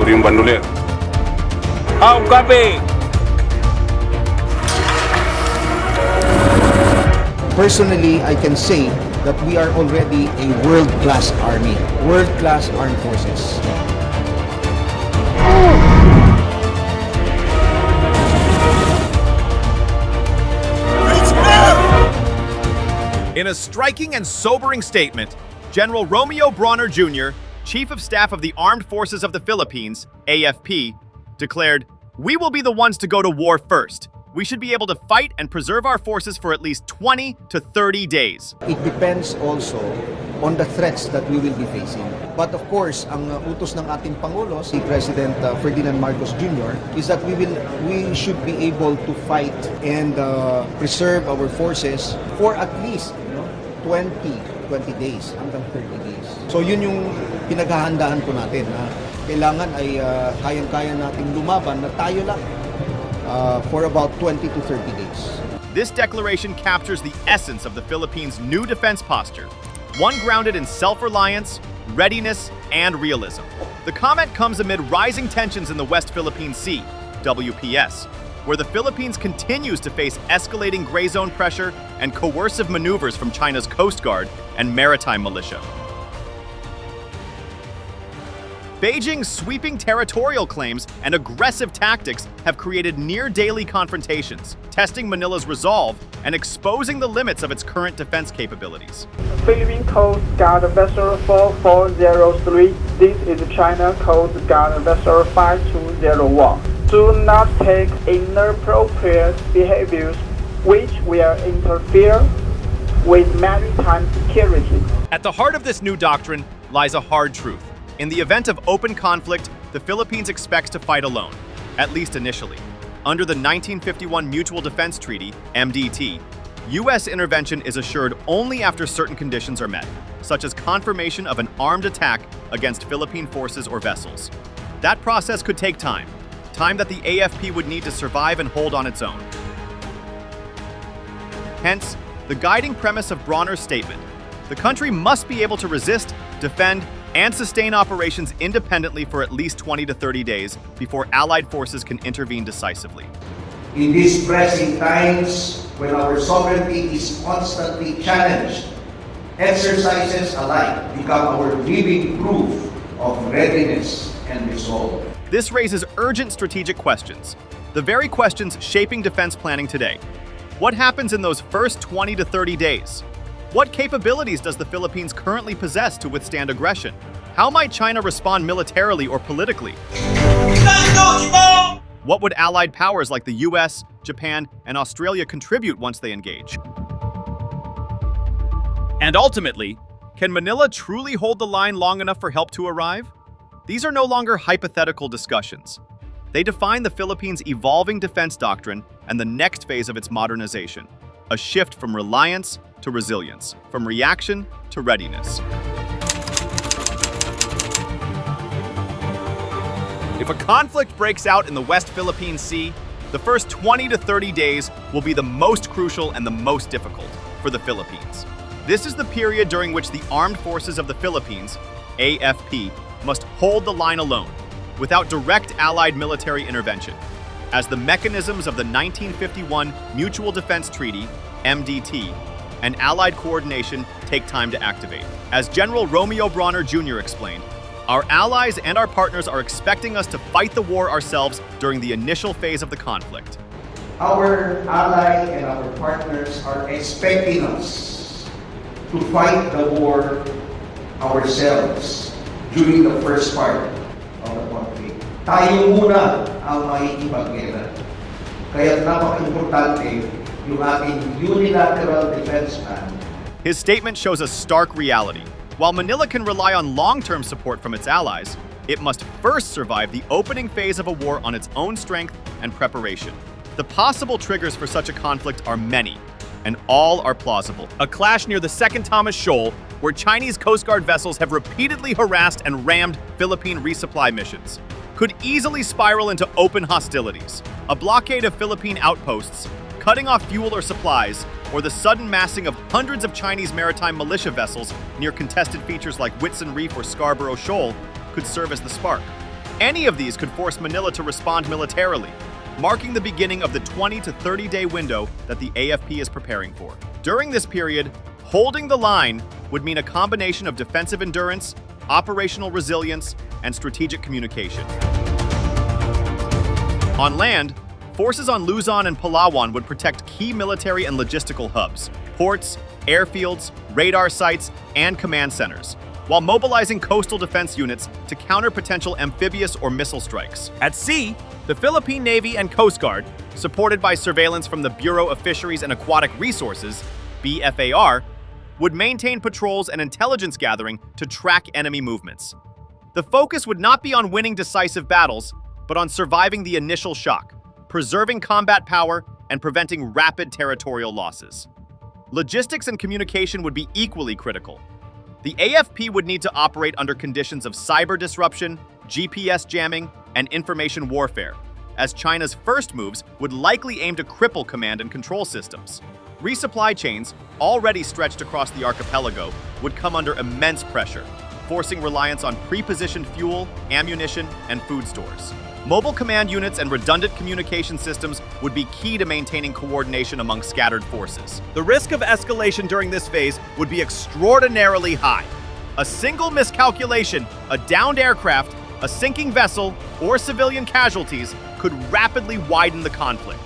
Ito yung bandolier. Home copy! Personally, I can say that we are already a world-class army, world-class armed forces. In a striking and sobering statement, General Romeo Brawner Jr., Chief of Staff of the Armed Forces of the Philippines, AFP, declared, "We will be the ones to go to war first. We should be able to fight and preserve our forces for at least 20 to 30 days." It depends also on the threats that we will be facing. But of course, ang utos ng ating Pangulo, si President Ferdinand Marcos Jr., is that we should be able to fight and preserve our forces for at least 20 days hanggang 30 days. So yun yung pinaghahandaan po natin na kailangan ay kayang-kaya nating lumaban na tayo lang for about 20 to 30 days. This declaration captures the essence of the Philippines' new defense posture, one grounded in self-reliance, readiness, and realism. The comment comes amid rising tensions in the West Philippine Sea, WPS, where the Philippines continues to face escalating gray zone pressure and coercive maneuvers from China's Coast Guard and maritime militia. Beijing's sweeping territorial claims and aggressive tactics have created near-daily confrontations, testing Manila's resolve and exposing the limits of its current defense capabilities. Philippine Coast Guard Vessel 4403. This is China Coast Guard Vessel 5201. Do not take inappropriate behaviors which will interfere with maritime security. At the heart of this new doctrine lies a hard truth. In the event of open conflict, the Philippines expects to fight alone, at least initially. Under the 1951 Mutual Defense Treaty, MDT, U.S. intervention is assured only after certain conditions are met, such as confirmation of an armed attack against Philippine forces or vessels. That process could take time that the AFP would need to survive and hold on its own. Hence, the guiding premise of Brawner's statement: the country must be able to resist, defend, and sustain operations independently for at least 20 to 30 days before Allied forces can intervene decisively. In these pressing times, when our sovereignty is constantly challenged, exercises alike become our living proof of readiness and resolve. This raises urgent strategic questions, the very questions shaping defense planning today. What happens in those first 20 to 30 days? What capabilities does the Philippines currently possess to withstand aggression? How might China respond militarily or politically? What would allied powers like the US, Japan, and Australia contribute once they engage? And ultimately, can Manila truly hold the line long enough for help to arrive? These are no longer hypothetical discussions. They define the Philippines' evolving defense doctrine and the next phase of its modernization, a shift from reliance to resilience, from reaction to readiness. If a conflict breaks out in the West Philippine Sea, the first 20 to 30 days will be the most crucial and the most difficult for the Philippines. This is the period during which the Armed Forces of the Philippines, AFP, must hold the line alone, without direct Allied military intervention, as the mechanisms of the 1951 Mutual Defense Treaty, MDT, and Allied coordination take time to activate. As General Romeo Brawner Jr. explained, our allies and our partners are expecting us to fight the war ourselves during the initial phase of the conflict. Our ally and our partners are expecting us to fight the war ourselves during the first part of the conflict. Tayo muna ang makikipaggera. Kaya napaka-importante yung ating unilateral defense plan. His statement shows a stark reality. While Manila can rely on long-term support from its allies, it must first survive the opening phase of a war on its own strength and preparation. The possible triggers for such a conflict are many, and all are plausible. A clash near the Second Thomas Shoal, where Chinese Coast Guard vessels have repeatedly harassed and rammed Philippine resupply missions, could easily spiral into open hostilities. A blockade of Philippine outposts, cutting off fuel or supplies, or the sudden massing of hundreds of Chinese maritime militia vessels near contested features like Whitsun Reef or Scarborough Shoal could serve as the spark. Any of these could force Manila to respond militarily, marking the beginning of the 20 to 30-day window that the AFP is preparing for. During this period, holding the line would mean a combination of defensive endurance, operational resilience, and strategic communication. On land, forces on Luzon and Palawan would protect key military and logistical hubs, ports, airfields, radar sites, and command centers, while mobilizing coastal defense units to counter potential amphibious or missile strikes. At sea, the Philippine Navy and Coast Guard, supported by surveillance from the Bureau of Fisheries and Aquatic Resources, BFAR, would maintain patrols and intelligence gathering to track enemy movements. The focus would not be on winning decisive battles, but on surviving the initial shock, preserving combat power, and preventing rapid territorial losses. Logistics and communication would be equally critical. The AFP would need to operate under conditions of cyber disruption, GPS jamming, and information warfare, as China's first moves would likely aim to cripple command and control systems. Resupply chains, already stretched across the archipelago, would come under immense pressure, forcing reliance on pre-positioned fuel, ammunition, and food stores. Mobile command units and redundant communication systems would be key to maintaining coordination among scattered forces. The risk of escalation during this phase would be extraordinarily high. A single miscalculation, a downed aircraft, a sinking vessel, or civilian casualties could rapidly widen the conflict.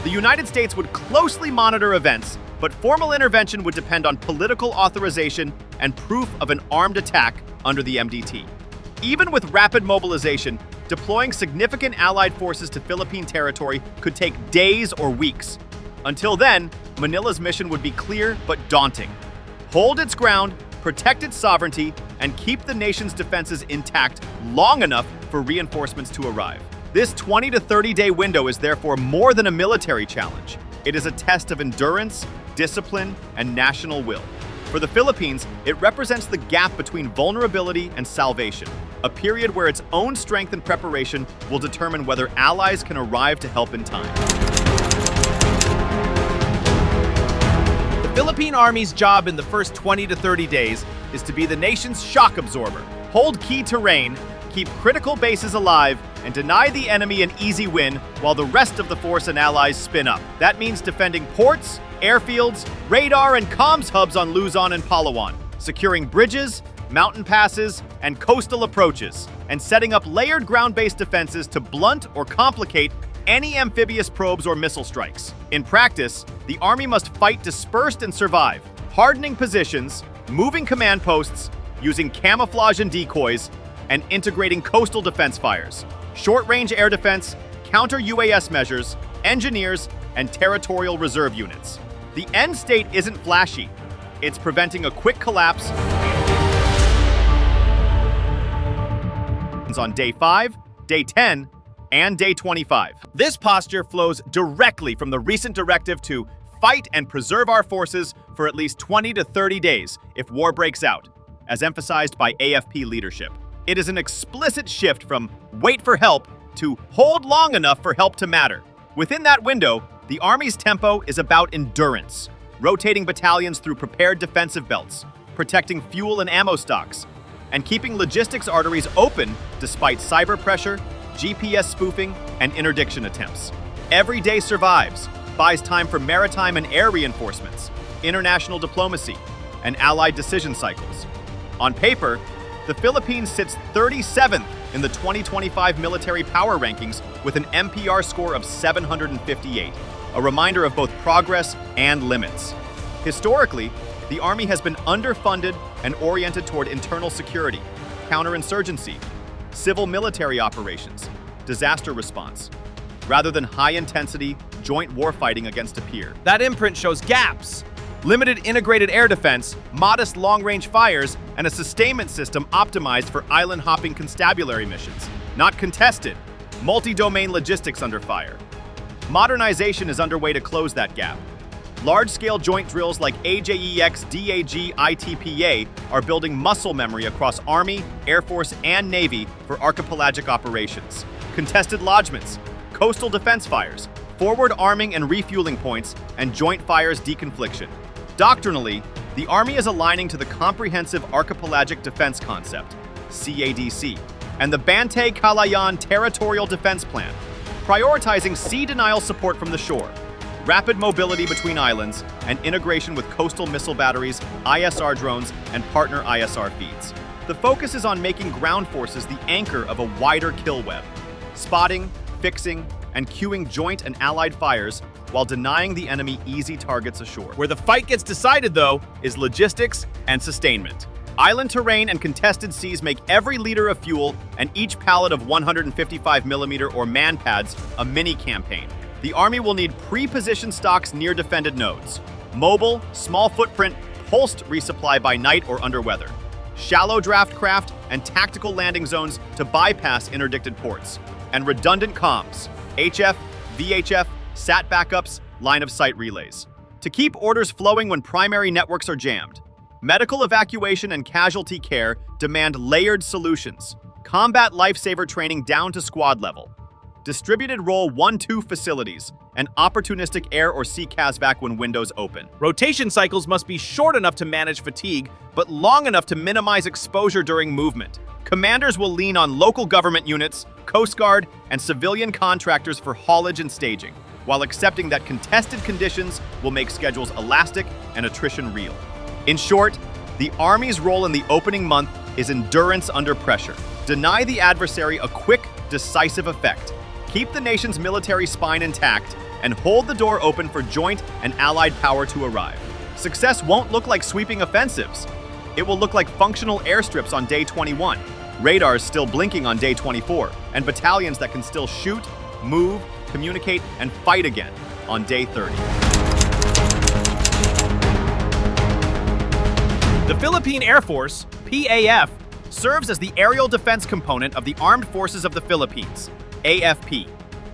The United States would closely monitor events, but formal intervention would depend on political authorization and proof of an armed attack under the MDT. Even with rapid mobilization, deploying significant Allied forces to Philippine territory could take days or weeks. Until then, Manila's mission would be clear but daunting. Hold its ground, protect its sovereignty, and keep the nation's defenses intact long enough for reinforcements to arrive. This 20 to 30-day window is therefore more than a military challenge. It is a test of endurance, discipline, and national will. For the Philippines, it represents the gap between vulnerability and salvation, a period where its own strength and preparation will determine whether allies can arrive to help in time. The Philippine Army's job in the first 20 to 30 days is to be the nation's shock absorber, hold key terrain, keep critical bases alive, and deny the enemy an easy win while the rest of the force and allies spin up. That means defending ports, airfields, radar, and comms hubs on Luzon and Palawan, securing bridges, mountain passes, and coastal approaches, and setting up layered ground-based defenses to blunt or complicate any amphibious probes or missile strikes. In practice, the Army must fight dispersed and survive, hardening positions, moving command posts, using camouflage and decoys, and integrating coastal defense fires, short-range air defense, counter-UAS measures, engineers, and territorial reserve units. The end state isn't flashy. It's preventing a quick collapse on day 5, day 10, and day 25. This posture flows directly from the recent directive to fight and preserve our forces for at least 20 to 30 days if war breaks out, as emphasized by AFP leadership. It is an explicit shift from wait for help to hold long enough for help to matter. Within that window, the Army's tempo is about endurance, rotating battalions through prepared defensive belts, protecting fuel and ammo stocks, and keeping logistics arteries open despite cyber pressure, GPS spoofing, and interdiction attempts. Every day survives, buys time for maritime and air reinforcements, international diplomacy, and allied decision cycles. On paper, the Philippines sits 37th in the 2025 military power rankings with an MPR score of 758, a reminder of both progress and limits. Historically, the Army has been underfunded and oriented toward internal security, counterinsurgency, civil military operations, disaster response, rather than high-intensity, joint warfighting against a peer. That imprint shows gaps: limited integrated air defense, modest long-range fires, and a sustainment system optimized for island-hopping constabulary missions. Not contested, multi-domain logistics under fire. Modernization is underway to close that gap. Large-scale joint drills like AJEX, DAG, ITPA are building muscle memory across Army, Air Force, and Navy for archipelagic operations. Contested lodgements, coastal defense fires, forward arming and refueling points, and joint fires deconfliction. Doctrinally, The Army is aligning to the Comprehensive Archipelagic Defense Concept, CADC, and the Bantay Kalayan Territorial Defense Plan, prioritizing sea denial support from the shore, rapid mobility between islands, and integration with coastal missile batteries, ISR drones, and partner ISR feeds. The focus is on making ground forces the anchor of a wider kill web, spotting, fixing, and cueing joint and allied fires while denying the enemy easy targets ashore. Where the fight gets decided, though, is logistics and sustainment. Island terrain and contested seas make every liter of fuel and each pallet of 155mm or man pads a mini-campaign. The Army will need pre-positioned stocks near defended nodes, mobile, small footprint, pulsed resupply by night or under weather, shallow draft craft, and tactical landing zones to bypass interdicted ports, and redundant comms, HF, VHF, SAT backups, line-of-sight relays, to keep orders flowing when primary networks are jammed. Medical evacuation and casualty care demand layered solutions, combat lifesaver training down to squad level, distributed role 1-2 facilities, and opportunistic air or sea CASVAC when windows open. Rotation cycles must be short enough to manage fatigue, but long enough to minimize exposure during movement. Commanders will lean on local government units, Coast Guard, and civilian contractors for haulage and staging, while accepting that contested conditions will make schedules elastic and attrition real. In short, the Army's role in the opening month is endurance under pressure. Deny the adversary a quick, decisive effect. Keep the nation's military spine intact and hold the door open for joint and allied power to arrive. Success won't look like sweeping offensives. It will look like functional airstrips on day 21, radars still blinking on day 24, and battalions that can still shoot, move, communicate, and fight again on day 30. The Philippine Air Force, PAF, serves as the aerial defense component of the Armed Forces of the Philippines, AFP,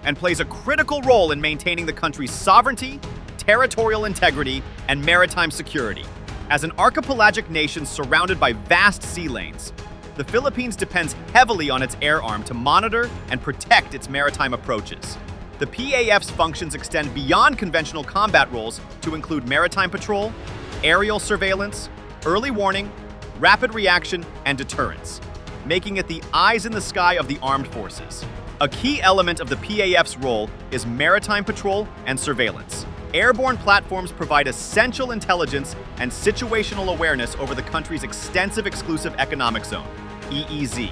and plays a critical role in maintaining the country's sovereignty, territorial integrity, and maritime security. As an archipelagic nation surrounded by vast sea lanes, the Philippines depends heavily on its air arm to monitor and protect its maritime approaches. The PAF's functions extend beyond conventional combat roles to include maritime patrol, aerial surveillance, early warning, rapid reaction, and deterrence, making it the eyes in the sky of the armed forces. A key element of the PAF's role is maritime patrol and surveillance. Airborne platforms provide essential intelligence and situational awareness over the country's extensive exclusive economic zone, EEZ,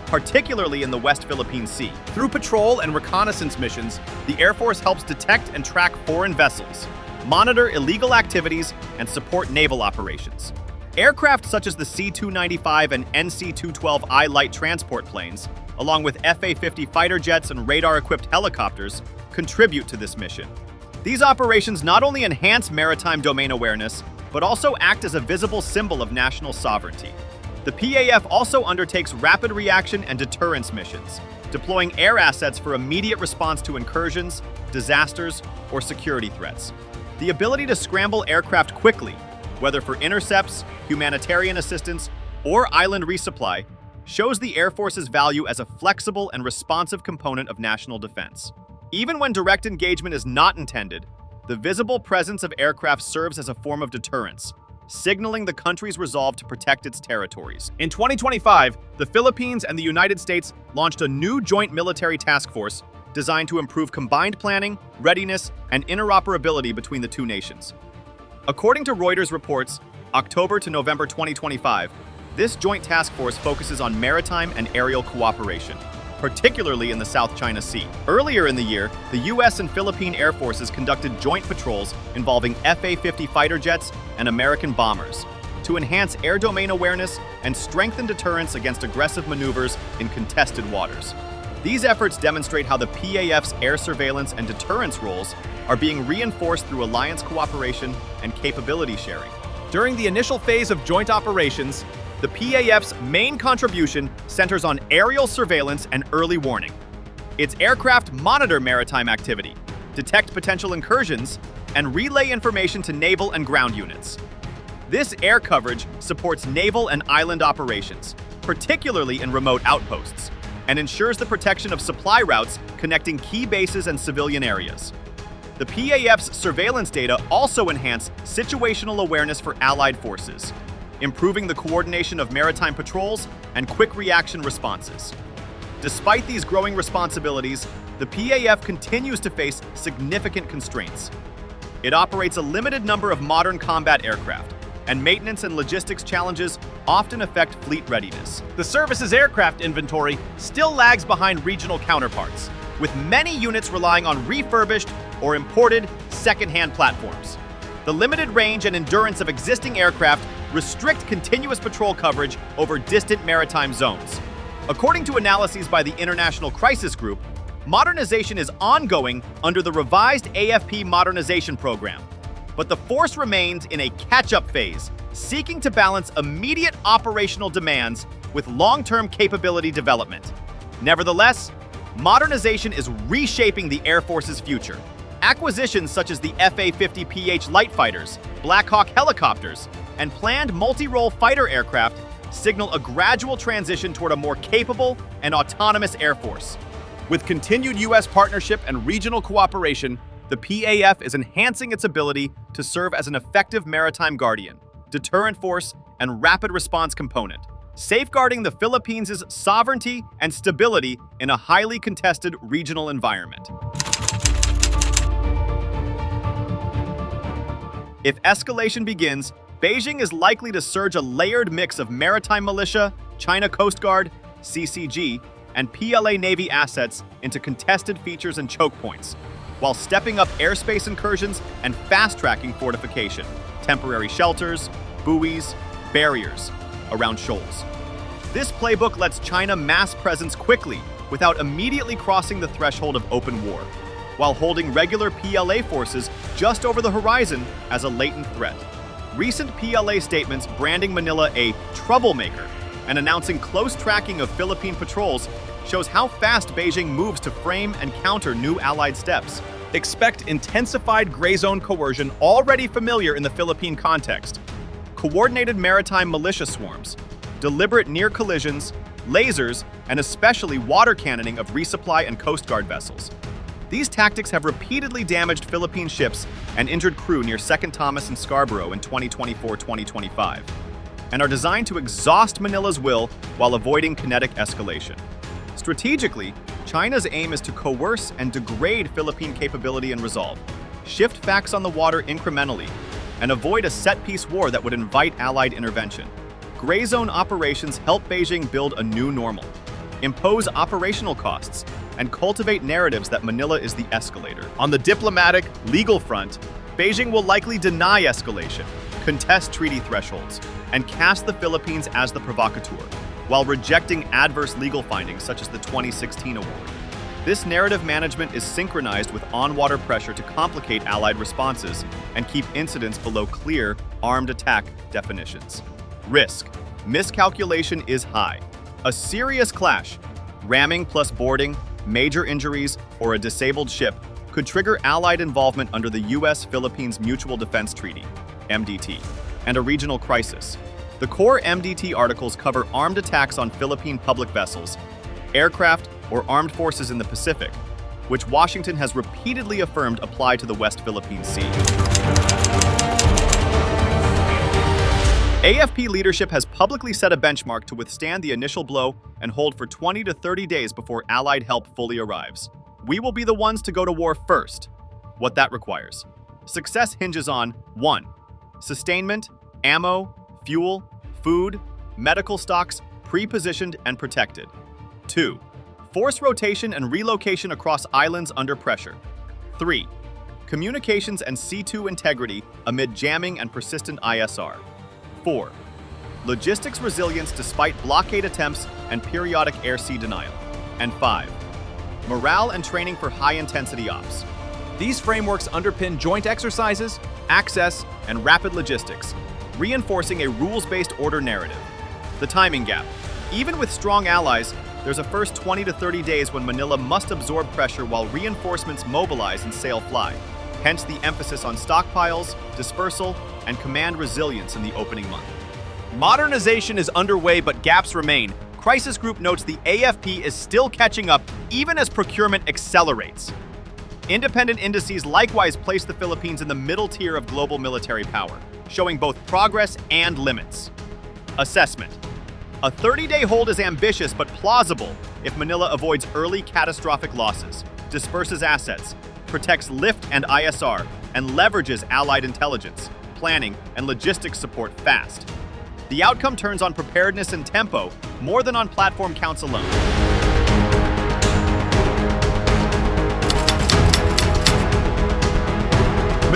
particularly in the West Philippine Sea. Through patrol and reconnaissance missions, the Air Force helps detect and track foreign vessels, monitor illegal activities, and support naval operations. Aircraft such as the C-295 and NC-212I light transport planes, along with FA-50 fighter jets and radar-equipped helicopters, contribute to this mission. These operations not only enhance maritime domain awareness, but also act as a visible symbol of national sovereignty. The PAF also undertakes rapid reaction and deterrence missions, deploying air assets for immediate response to incursions, disasters, or security threats. The ability to scramble aircraft quickly, whether for intercepts, humanitarian assistance, or island resupply, shows the Air Force's value as a flexible and responsive component of national defense. Even when direct engagement is not intended, the visible presence of aircraft serves as a form of deterrence, signaling the country's resolve to protect its territories. In 2025, the Philippines and the United States launched a new joint military task force designed to improve combined planning, readiness, and interoperability between the two nations. According to Reuters reports, October to November 2025, this joint task force focuses on maritime and aerial cooperation, particularly in the South China Sea. Earlier in the year, the U.S. and Philippine Air Forces conducted joint patrols involving FA-50 fighter jets and American bombers to enhance air domain awareness and strengthen deterrence against aggressive maneuvers in contested waters. These efforts demonstrate how the PAF's air surveillance and deterrence roles are being reinforced through alliance cooperation and capability sharing. During the initial phase of joint operations, the PAF's main contribution centers on aerial surveillance and early warning. Its aircraft monitor maritime activity, detect potential incursions, and relay information to naval and ground units. This air coverage supports naval and island operations, particularly in remote outposts, and ensures the protection of supply routes connecting key bases and civilian areas. The PAF's surveillance data also enhance situational awareness for Allied forces, improving the coordination of maritime patrols and quick reaction responses. Despite these growing responsibilities, the PAF continues to face significant constraints. It operates a limited number of modern combat aircraft, and maintenance and logistics challenges often affect fleet readiness. The service's aircraft inventory still lags behind regional counterparts, with many units relying on refurbished or imported second-hand platforms. The limited range and endurance of existing aircraft restrict continuous patrol coverage over distant maritime zones. According to analyses by the International Crisis Group, modernization is ongoing under the revised AFP modernization program, but the force remains in a catch-up phase, seeking to balance immediate operational demands with long-term capability development. Nevertheless, modernization is reshaping the Air Force's future. Acquisitions such as the FA-50PH light fighters, Black Hawk helicopters, and planned multi-role fighter aircraft signal a gradual transition toward a more capable and autonomous Air Force. With continued U.S. partnership and regional cooperation, the PAF is enhancing its ability to serve as an effective maritime guardian, deterrent force, and rapid response component, safeguarding the Philippines' sovereignty and stability in a highly contested regional environment. If escalation begins, Beijing is likely to surge a layered mix of maritime militia, China Coast Guard, CCG, and PLA Navy assets into contested features and choke points, while stepping up airspace incursions and fast-tracking fortification, temporary shelters, buoys, barriers around shoals. This playbook lets China mass presence quickly without immediately crossing the threshold of open war, while holding regular PLA forces just over the horizon as a latent threat. Recent PLA statements branding Manila a troublemaker and announcing close tracking of Philippine patrols shows how fast Beijing moves to frame and counter new Allied steps. Expect intensified gray zone coercion already familiar in the Philippine context. Coordinated maritime militia swarms, deliberate near collisions, lasers, and especially water cannoning of resupply and Coast Guard vessels. These tactics have repeatedly damaged Philippine ships and injured crew near 2nd Thomas and Scarborough in 2024-2025, and are designed to exhaust Manila's will while avoiding kinetic escalation. Strategically, China's aim is to coerce and degrade Philippine capability and resolve, shift facts on the water incrementally, and avoid a set-piece war that would invite Allied intervention. Gray zone operations help Beijing build a new normal, impose operational costs, and cultivate narratives that Manila is the escalator. On the diplomatic, legal front, Beijing will likely deny escalation, contest treaty thresholds, and cast the Philippines as the provocateur, while rejecting adverse legal findings such as the 2016 award. This narrative management is synchronized with on-water pressure to complicate Allied responses and keep incidents below clear, armed attack definitions. Risk. Miscalculation is high. A serious clash, ramming plus boarding, major injuries, or a disabled ship could trigger Allied involvement under the U.S.-Philippines Mutual Defense Treaty, MDT, and a regional crisis. The core MDT articles cover armed attacks on Philippine public vessels, aircraft, or armed forces in the Pacific, which Washington has repeatedly affirmed apply to the West Philippine Sea. AFP leadership has publicly set a benchmark to withstand the initial blow and hold for 20 to 30 days before Allied help fully arrives. We will be the ones to go to war first. What that requires. Success hinges on 1. Sustainment, ammo, fuel, food, medical stocks pre-positioned and protected. 2. Force rotation and relocation across islands under pressure. 3. Communications and C2 integrity amid jamming and persistent ISR. 4. Logistics resilience despite blockade attempts and periodic air-sea denial. And 5. Morale and training for high-intensity ops. These frameworks underpin joint exercises, access, and rapid logistics, reinforcing a rules-based order narrative. The timing gap. Even with strong allies, there's a first 20 to 30 days when Manila must absorb pressure while reinforcements mobilize and sail fly. Hence the emphasis on stockpiles, dispersal, and command resilience in the opening month. Modernization is underway, but gaps remain. Crisis Group notes the AFP is still catching up even as procurement accelerates. Independent indices likewise place the Philippines in the middle tier of global military power, showing both progress and limits. Assessment. A 30-day hold is ambitious but plausible if Manila avoids early catastrophic losses, disperses assets, protects LIFT and ISR, and leverages allied intelligence, planning, and logistics support fast. The outcome turns on preparedness and tempo more than on platform counts alone.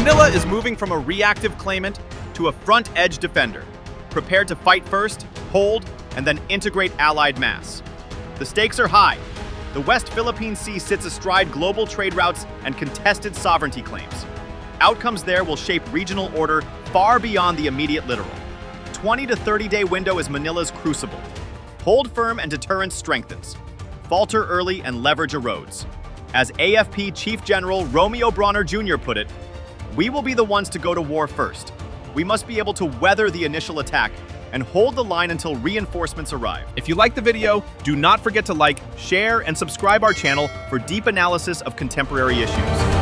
Manila is moving from a reactive claimant to a front-edge defender, prepared to fight first, hold, and then integrate allied mass. The stakes are high. The West Philippine Sea sits astride global trade routes and contested sovereignty claims. Outcomes there will shape regional order far beyond the immediate littoral. 20 to 30-day window is Manila's crucible. Hold firm and deterrence strengthens. Falter early and leverage erodes. As AFP Chief General Romeo Brawner Jr. put it, we will be the ones to go to war first. We must be able to weather the initial attack and hold the line until reinforcements arrive. If you liked the video, do not forget to like, share, and subscribe our channel for deep analysis of contemporary issues.